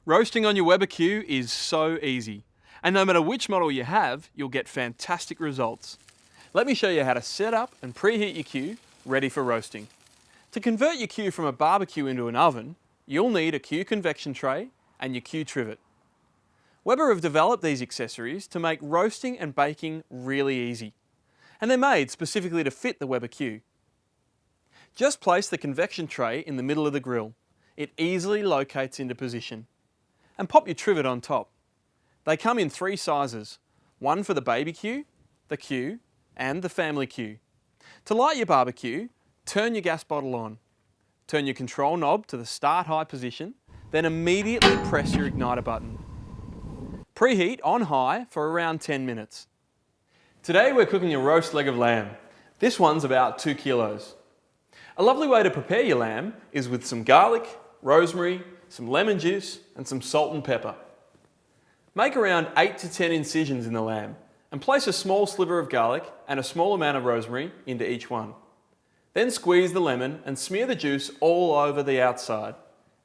Roasting on your Weber Q is so easy. And no matter which model you have, you'll get fantastic results. Let me show you how to set up and preheat your Q ready for roasting. To convert your Q from a barbecue into an oven, you'll need a Q convection tray and your Q trivet. Weber have developed these accessories to make roasting and baking really easy. And they're made specifically to fit the Weber Q. Just place the convection tray in the middle of the grill. It easily locates into position. And pop your trivet on top. They come in 3 sizes, one for the baby Q, the Q, and the family Q. To light your barbecue, turn your gas bottle on. Turn your control knob to the start high position, then immediately press your igniter button. Preheat on high for around 10 minutes. Today we're cooking a roast leg of lamb. This one's about 2 kilos. A lovely way to prepare your lamb is with some garlic, rosemary, some lemon juice and some salt and pepper. Make around 8 to 10 incisions in the lamb and place a small sliver of garlic and a small amount of rosemary into each one. Then squeeze the lemon and smear the juice all over the outside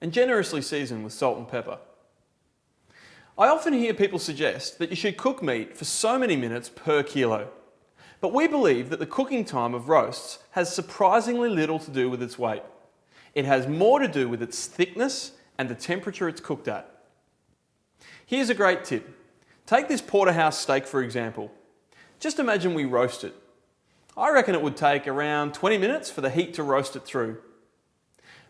and generously season with salt and pepper. I often hear people suggest that you should cook meat for so many minutes per kilo, but we believe that the cooking time of roasts has surprisingly little to do with its weight. It has more to do with its thickness and the temperature it's cooked at. Here's a great tip. Take this porterhouse steak for example. Just imagine we roast it. I reckon it would take around 20 minutes for the heat to roast it through.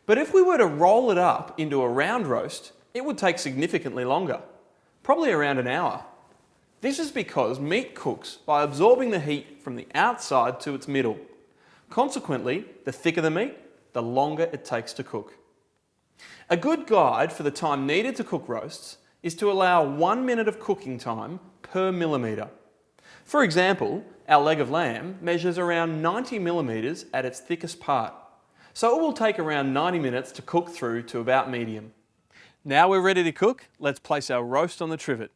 But if we were to roll it up into a round roast, it would take significantly longer, probably around an hour. This is because meat cooks by absorbing the heat from the outside to its middle. Consequently, the thicker the meat, the longer it takes to cook. A good guide for the time needed to cook roasts is to allow 1 minute of cooking time per millimetre. For example, our leg of lamb measures around 90 millimetres at its thickest part, so it will take around 90 minutes to cook through to about medium. Now we're ready to cook, let's place our roast on the trivet.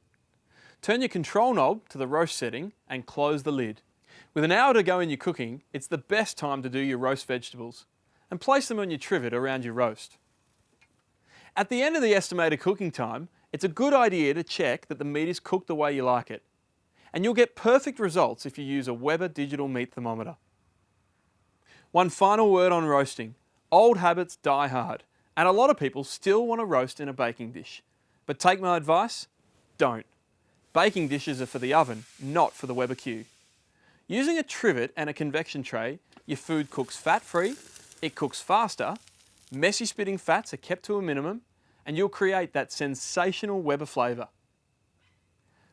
Turn your control knob to the roast setting and close the lid. With an hour to go in your cooking, it's the best time to do your roast vegetables, and place them on your trivet around your roast. At the end of the estimated cooking time, it's a good idea to check that the meat is cooked the way you like it. And you'll get perfect results if you use a Weber digital meat thermometer. One final word on roasting. Old habits die hard, and a lot of people still want to roast in a baking dish. But take my advice, don't. Baking dishes are for the oven, not for the Weber Q. Using a trivet and a convection tray, your food cooks fat-free, it cooks faster, messy spitting fats are kept to a minimum, and you'll create that sensational Weber flavour.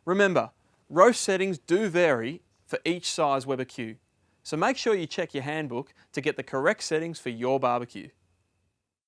Remember, roast settings do vary for each size Weber Q, so make sure you check your handbook to get the correct settings for your barbecue.